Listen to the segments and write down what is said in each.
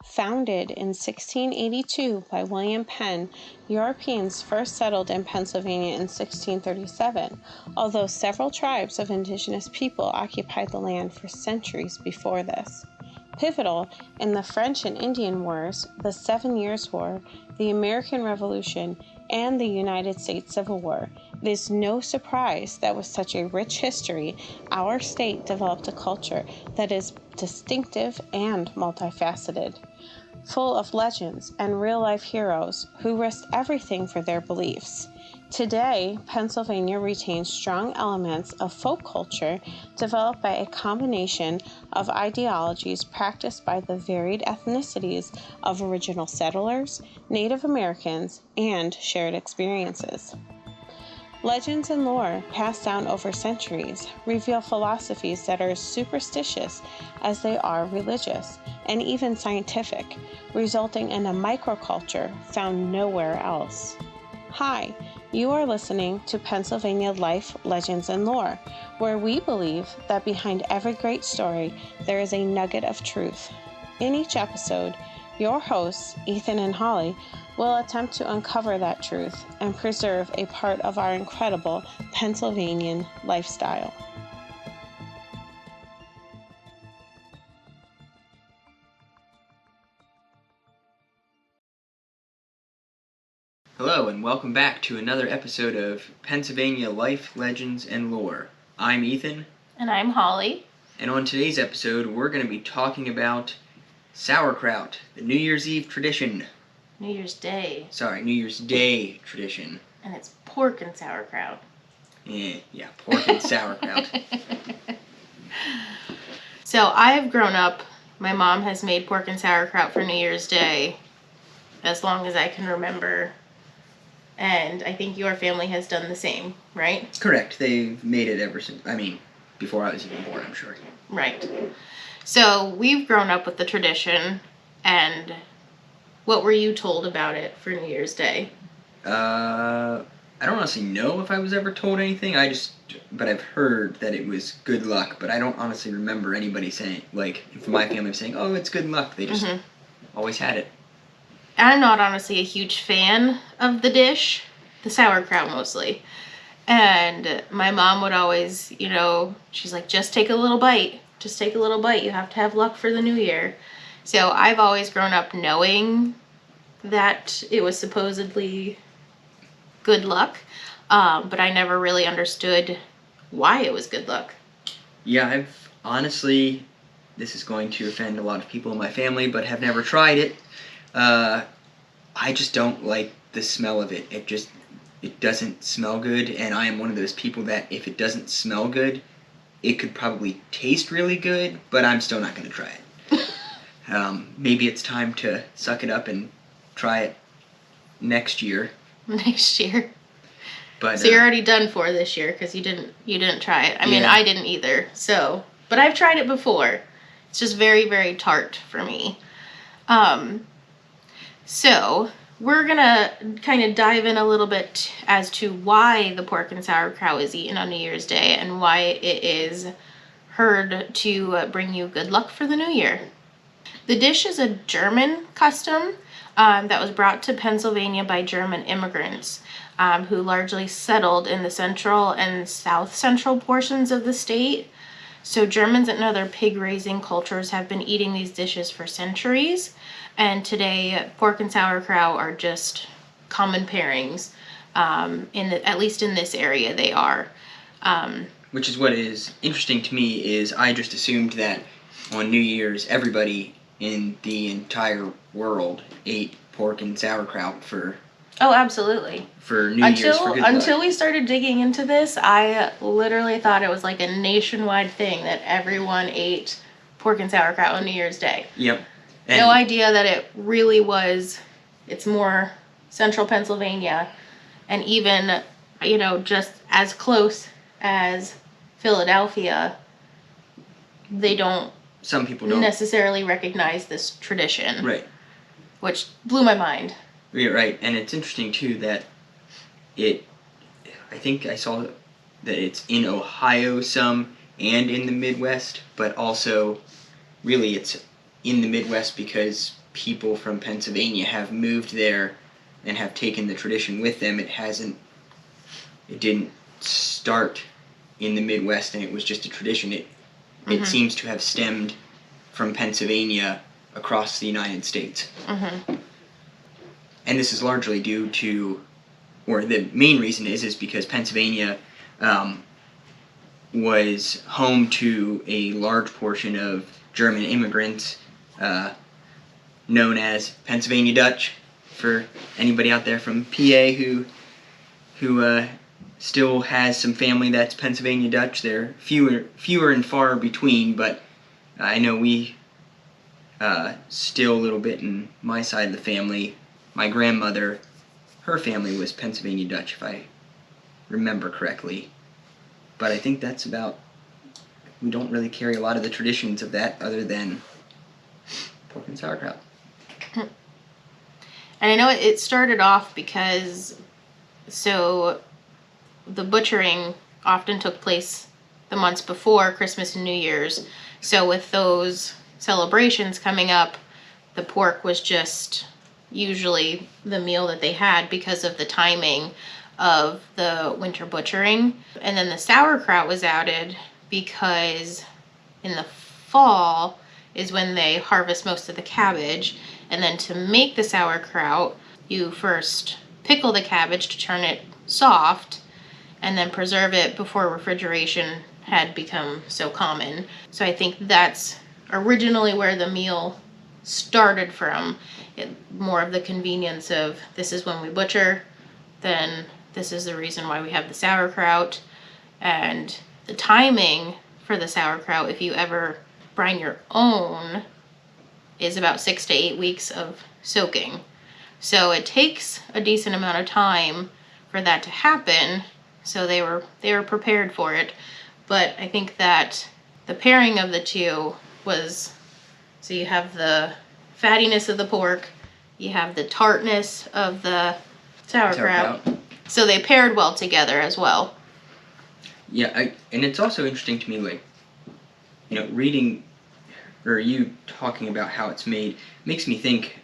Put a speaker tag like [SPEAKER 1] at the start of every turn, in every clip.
[SPEAKER 1] Founded in 1682 by William Penn, Europeans first settled in Pennsylvania in 1637, although several tribes of indigenous people occupied the land for centuries before this. Pivotal in the French and Indian Wars, the 7 Years' War, the American Revolution, and the United States Civil War, it is no surprise that with such a rich history, our state developed a culture that is distinctive and multifaceted, full of legends and real-life heroes who risked everything for their beliefs. Today, Pennsylvania retains strong elements of folk culture developed by a combination of ideologies practiced by the varied ethnicities of original settlers, Native Americans, and shared experiences. Legends and lore passed down over centuries reveal philosophies that are as superstitious as they are religious, and even scientific, resulting in a microculture found nowhere else. Hi, you are listening to Pennsylvania Life, Legends, and Lore, where we believe that behind every great story, there is a nugget of truth. In each episode, your hosts, Ethan and Holly, will attempt to uncover that truth and preserve a part of our incredible Pennsylvanian lifestyle.
[SPEAKER 2] Hello and welcome back to another episode of Pennsylvania Life, Legends, and Lore. I'm Ethan.
[SPEAKER 3] And I'm Holly.
[SPEAKER 2] And on today's episode, we're going to be talking about sauerkraut, the New Year's Eve tradition.
[SPEAKER 3] New Year's Day.
[SPEAKER 2] Sorry, New Year's Day tradition.
[SPEAKER 3] And it's pork and sauerkraut.
[SPEAKER 2] Yeah, pork and sauerkraut.
[SPEAKER 3] So I've grown up, my mom has made pork and sauerkraut for New Year's Day as long as I can remember. And I think your family has done the same, right?
[SPEAKER 2] Correct. They've made it ever since, before I was even born, I'm sure.
[SPEAKER 3] Right. So we've grown up with the tradition, and what were you told about it for New Year's Day?
[SPEAKER 2] I don't honestly know if I was ever told anything. But I've heard that it was good luck, but I don't honestly remember anybody saying, from my family saying, oh, it's good luck. They just always had it.
[SPEAKER 3] I'm not honestly a huge fan of the dish, the sauerkraut mostly. And my mom would always, she's like, just take a little bite. Just take a little bite. You have to have luck for the new year. So I've always grown up knowing that it was supposedly good luck, but I never really understood why it was good luck.
[SPEAKER 2] Yeah, this is going to offend a lot of people in my family, but have never tried it. I just don't like the smell of it. It doesn't smell good, and I am one of those people that if it doesn't smell good, it could probably taste really good, but I'm still not going to try it. Maybe it's time to suck it up and try it next year.
[SPEAKER 3] Next year.
[SPEAKER 2] But
[SPEAKER 3] so you're already done for this year because you didn't try it. I mean, I didn't either. So, but I've tried it before. It's just very, very tart for me. So we're gonna kind of dive in a little bit as to why the pork and sauerkraut is eaten on New Year's Day and why it is heard to bring you good luck for the new year. The dish is a German custom that was brought to Pennsylvania by German immigrants who largely settled in the central and south central portions of the state. So Germans and other pig-raising cultures have been eating these dishes for centuries, and today pork and sauerkraut are just common pairings. At least in this area, they are.
[SPEAKER 2] Which is what is interesting to me is I just assumed that on New Year's everybody in the entire world ate pork and sauerkraut for.
[SPEAKER 3] Oh, absolutely.
[SPEAKER 2] For New Year's for good luck.
[SPEAKER 3] Until we started digging into this, I literally thought it was like a nationwide thing that everyone ate pork and sauerkraut on New Year's Day.
[SPEAKER 2] Yep.
[SPEAKER 3] No idea that it really was, it's more central Pennsylvania, and even, just as close as Philadelphia,
[SPEAKER 2] some people don't
[SPEAKER 3] necessarily recognize this tradition.
[SPEAKER 2] Right.
[SPEAKER 3] Which blew my mind.
[SPEAKER 2] Yeah, right. And it's interesting, too, that I think I saw that it's in Ohio some and in the Midwest, but also really it's in the Midwest because people from Pennsylvania have moved there and have taken the tradition with them. It didn't start in the Midwest and it was just a tradition. It seems to have stemmed from Pennsylvania across the United States. And this is largely due to, or the main reason is because Pennsylvania was home to a large portion of German immigrants, known as Pennsylvania Dutch, for anybody out there from PA who still has some family that's Pennsylvania Dutch. They're fewer and far between, but I know we still a little bit in my side of the family. My grandmother, her family was Pennsylvania Dutch, if I remember correctly. But I think that's about, we don't really carry a lot of the traditions of that other than pork and sauerkraut.
[SPEAKER 3] And I know it started off because, so the butchering often took place the months before Christmas and New Year's. So with those celebrations coming up, the pork was just usually the meal that they had because of the timing of the winter butchering. And then the sauerkraut was added because in the fall is when they harvest most of the cabbage. And then to make the sauerkraut, you first pickle the cabbage to turn it soft and then preserve it before refrigeration had become so common. So I think that's originally where the meal started from. More of the convenience of, this is when we butcher, then this is the reason why we have the sauerkraut. And the timing for the sauerkraut, if you ever brine your own, is about 6 to 8 weeks of soaking. So it takes a decent amount of time for that to happen. So they were prepared for it. But I think that the pairing of the two was, so you have the fattiness of the pork, you have the tartness of the sauerkraut. So they paired well together as well.
[SPEAKER 2] Yeah, and it's also interesting to me, like, reading, or you talking about how it's made, makes me think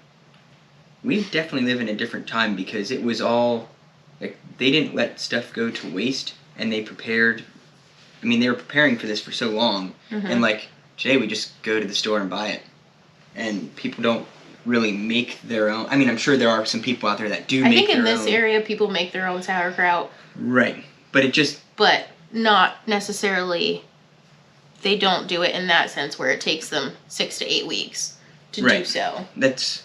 [SPEAKER 2] we definitely live in a different time, because it was all, like, they didn't let stuff go to waste, and they prepared, they were preparing for this for so long, and, like, today we just go to the store and buy it, and people don't really make their own. I'm sure there are some people out there that do make their own. I think in this
[SPEAKER 3] area people make their own sauerkraut.
[SPEAKER 2] Right, but it just...
[SPEAKER 3] But not necessarily, they don't do it in that sense where it takes them 6 to 8 weeks to do so.
[SPEAKER 2] That's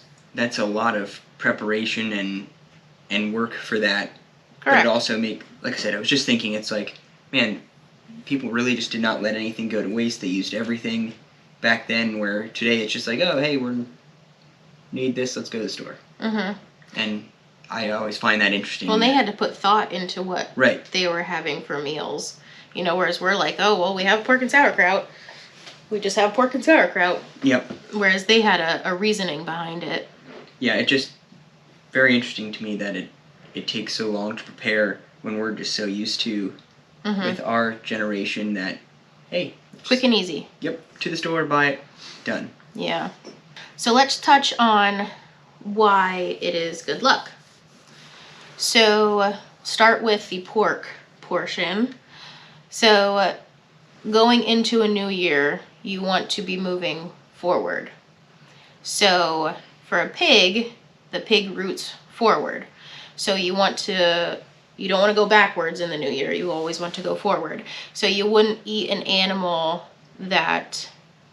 [SPEAKER 2] a lot of preparation and work for that.
[SPEAKER 3] Correct.
[SPEAKER 2] But it also like I said, I was just thinking, it's like, man, people really just did not let anything go to waste. They used everything back then, where today it's just like, oh, hey, we need this, let's go to the store. And I always find that interesting.
[SPEAKER 3] Well, they had to put thought into what they were having for meals. Whereas we're like, oh, well, we have pork and sauerkraut. We just have pork and sauerkraut.
[SPEAKER 2] Yep.
[SPEAKER 3] Whereas they had a reasoning behind it.
[SPEAKER 2] Yeah, it just, very interesting to me that it takes so long to prepare when we're just so used to, with our generation, that, hey.
[SPEAKER 3] Quick and easy.
[SPEAKER 2] Yep, to the store, buy it, done.
[SPEAKER 3] Yeah. So let's touch on why it is good luck. So start with the pork portion. So going into a new year, you want to be moving forward. So for a pig, the pig roots forward. So you don't want to go backwards in the new year. You always want to go forward. So you wouldn't eat an animal that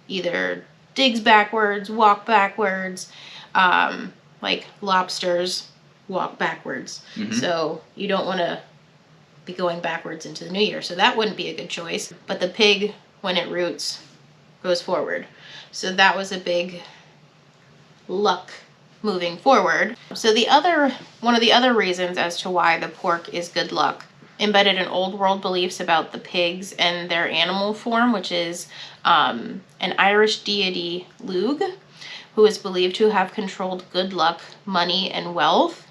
[SPEAKER 3] either digs backwards, walk backwards, like lobsters walk backwards. So you don't want to be going backwards into the new year. So that wouldn't be a good choice. But the pig, when it roots, goes forward. So that was a big luck moving forward. So one of the other reasons as to why the pork is good luck, embedded in old world beliefs about the pigs and their animal form, which is an Irish deity, Lug, who is believed to have controlled good luck, money, and wealth.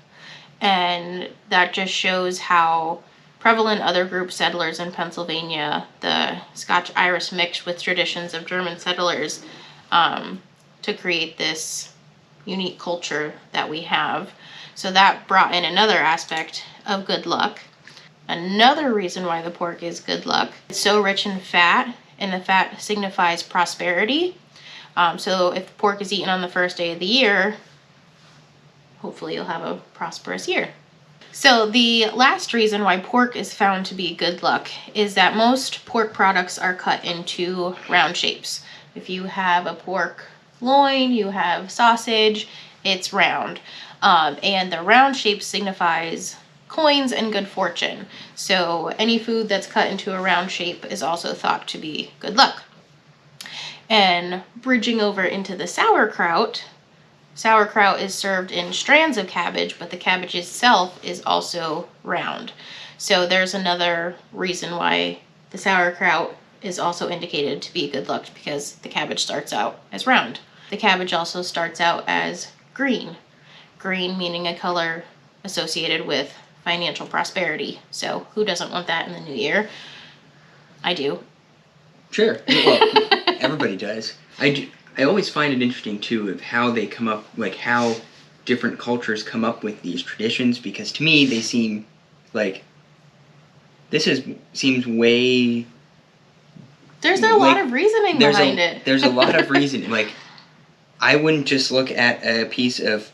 [SPEAKER 3] And that just shows how prevalent other group settlers in Pennsylvania, the Scotch-Irish mixed with traditions of German settlers, to create this, unique culture that we have. So that brought in another aspect of good luck. Another reason why the pork is good luck, it's so rich in fat, and the fat signifies prosperity. So if pork is eaten on the first day of the year, hopefully you'll have a prosperous year. So the last reason why pork is found to be good luck is that most pork products are cut into round shapes. If you have a pork loin, you have sausage, it's round. And the round shape signifies coins and good fortune. So any food that's cut into a round shape is also thought to be good luck. And bridging over into the sauerkraut, sauerkraut is served in strands of cabbage, but the cabbage itself is also round. So there's another reason why the sauerkraut is also indicated to be good luck, because the cabbage starts out as round. The cabbage also starts out as green. Green meaning a color associated with financial prosperity. So who doesn't want that in the new year? I do.
[SPEAKER 2] Sure. Well, everybody does. I always find it interesting too of how they come up, like how different cultures come up with these traditions, because to me they seem like seems way.
[SPEAKER 3] There's a lot of reasoning behind it.
[SPEAKER 2] There's a lot of reasoning. Like, I wouldn't just look at a piece of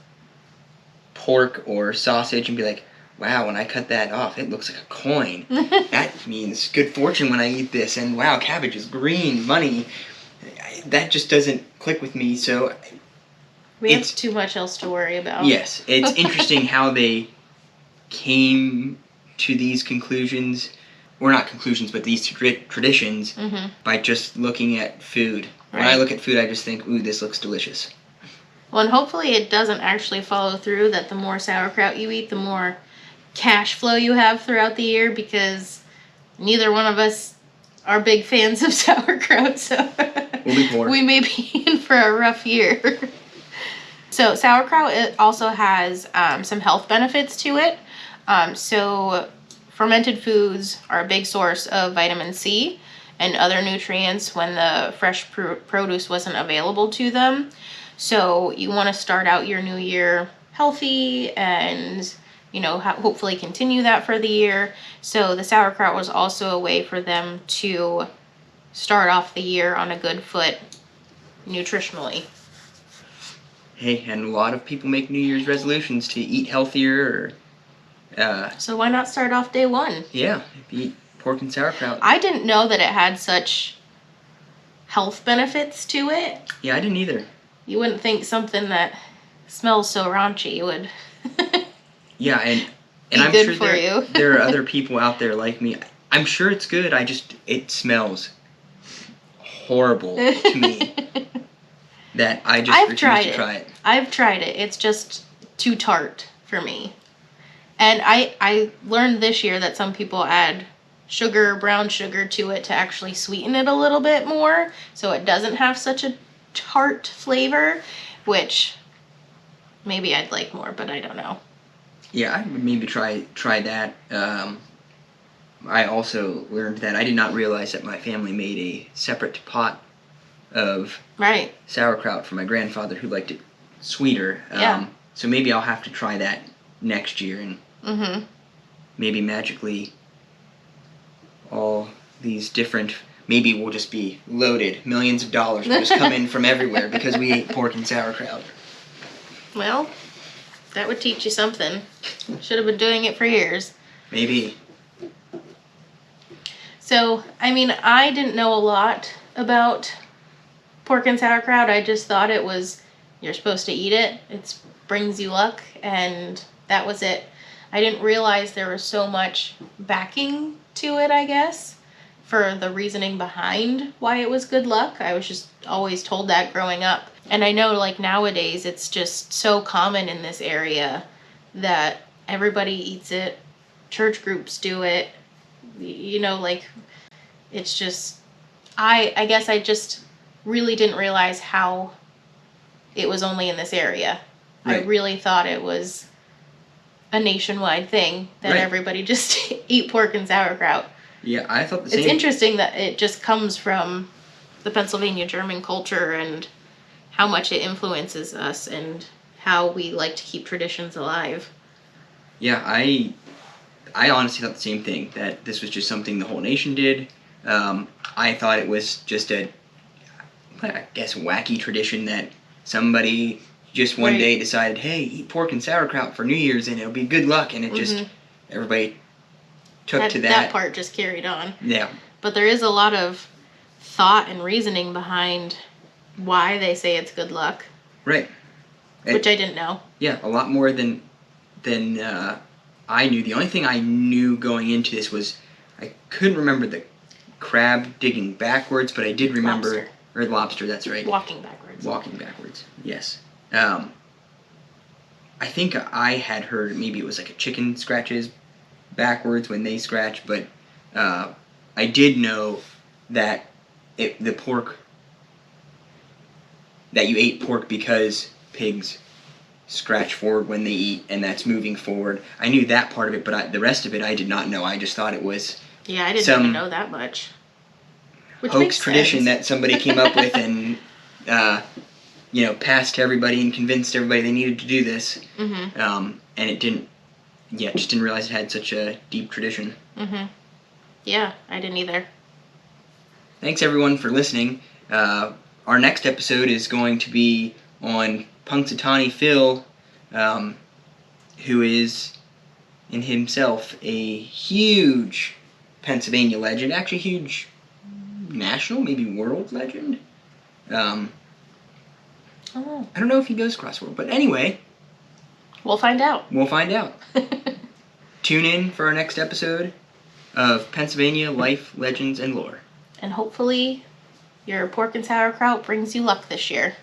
[SPEAKER 2] pork or sausage and be like, wow, when I cut that off, it looks like a coin. That means good fortune when I eat this. And wow, cabbage is green, money. That just doesn't click with me. So
[SPEAKER 3] we have too much else to worry about.
[SPEAKER 2] Yes, it's interesting how they came to these conclusions, or not conclusions, but these traditions by just looking at food. When I look at food, I just think, ooh, this looks delicious.
[SPEAKER 3] Well, and hopefully it doesn't actually follow through that the more sauerkraut you eat, the more cash flow you have throughout the year, because neither one of us are big fans of sauerkraut, so
[SPEAKER 2] we'll be poor.
[SPEAKER 3] We may be in for a rough year. So sauerkraut, it also has some health benefits to it. So fermented foods are a big source of vitamin C and other nutrients when the fresh produce wasn't available to them. So you want to start out your new year healthy and, you know, hopefully continue that for the year. So the sauerkraut was also a way for them to start off the year on a good foot nutritionally.
[SPEAKER 2] Hey, and a lot of people make New Year's resolutions to eat healthier.
[SPEAKER 3] So why not start off day one?
[SPEAKER 2] Yeah, eat pork and sauerkraut.
[SPEAKER 3] I didn't know that it had such health benefits to it.
[SPEAKER 2] Yeah, I didn't either.
[SPEAKER 3] You wouldn't think something that smells so raunchy would.
[SPEAKER 2] Yeah, and I'm
[SPEAKER 3] good
[SPEAKER 2] sure
[SPEAKER 3] for you.
[SPEAKER 2] There are other people out there like me. I'm sure it's good. It smells horrible to me. That I just refuse to try it.
[SPEAKER 3] I've tried it. It's just too tart for me. And I learned this year that some people add sugar, brown sugar to it to actually sweeten it a little bit more, so it doesn't have such a tart flavor, which maybe I'd like more, but I don't know.
[SPEAKER 2] Yeah, I would maybe try that. I also learned that I did not realize that my family made a separate pot of sauerkraut for my grandfather, who liked it sweeter. So maybe I'll have to try that next year, and maybe magically all these different, maybe we'll just be loaded. Millions of dollars will just come in from everywhere because we ate pork and sauerkraut.
[SPEAKER 3] Well, that would teach you something. Should have been doing it for years.
[SPEAKER 2] Maybe.
[SPEAKER 3] So, I mean, I didn't know a lot about pork and sauerkraut. I just thought it was, you're supposed to eat it. It brings you luck, and that was it. I didn't realize there was so much backing to it, I guess, for the reasoning behind why it was good luck. I was just always told that growing up. And I know, like, nowadays it's just so common in this area that everybody eats it. Church groups do it. You know, like, it's just, I guess I just really didn't realize how it was only in this area. Right. I really thought it was a nationwide thing that everybody just ate pork and sauerkraut.
[SPEAKER 2] Yeah, I thought the same.
[SPEAKER 3] It's interesting that it just comes from the Pennsylvania German culture and how much it influences us, and how we like to keep traditions alive.
[SPEAKER 2] Yeah, I honestly thought the same thing, that this was just something the whole nation did. I thought it was just a, I guess, wacky tradition that somebody just one
[SPEAKER 3] Right.
[SPEAKER 2] day decided, hey, eat pork and sauerkraut for New Year's and it'll be good luck, and it just, everybody took to that.
[SPEAKER 3] That part just carried on.
[SPEAKER 2] Yeah.
[SPEAKER 3] But there is a lot of thought and reasoning behind why they say it's good luck,
[SPEAKER 2] Right.
[SPEAKER 3] which I didn't know.
[SPEAKER 2] Yeah, a lot more than I knew. The only thing I knew going into this was I couldn't remember the crab digging backwards, but I did remember
[SPEAKER 3] Lobster.
[SPEAKER 2] or the lobster. That's right.
[SPEAKER 3] Walking backwards.
[SPEAKER 2] Walking backwards. Yes. I think I had heard maybe it was like a chicken scratches backwards when they scratch, but I did know that the pork, that you ate pork because pigs scratch forward when they eat, and that's moving forward. I knew that part of it, but the rest of it I did not know. I just thought it was
[SPEAKER 3] Yeah, I didn't
[SPEAKER 2] some
[SPEAKER 3] even know that much. Which
[SPEAKER 2] hoax
[SPEAKER 3] makes
[SPEAKER 2] tradition
[SPEAKER 3] sense.
[SPEAKER 2] that somebody came up with and passed to everybody and convinced everybody they needed to do this. And it didn't. Yeah, just didn't realize it had such a deep tradition.
[SPEAKER 3] Yeah, I didn't either.
[SPEAKER 2] Thanks everyone for listening. Our next episode is going to be on Punxsutawney Phil, who is in himself a huge Pennsylvania legend, actually huge national, maybe world legend. I don't know if he goes cross-world, but anyway.
[SPEAKER 3] We'll find out.
[SPEAKER 2] We'll find out. Tune in for our next episode of Pennsylvania Life, Legends, and Lore.
[SPEAKER 3] And hopefully your pork and sauerkraut brings you luck this year.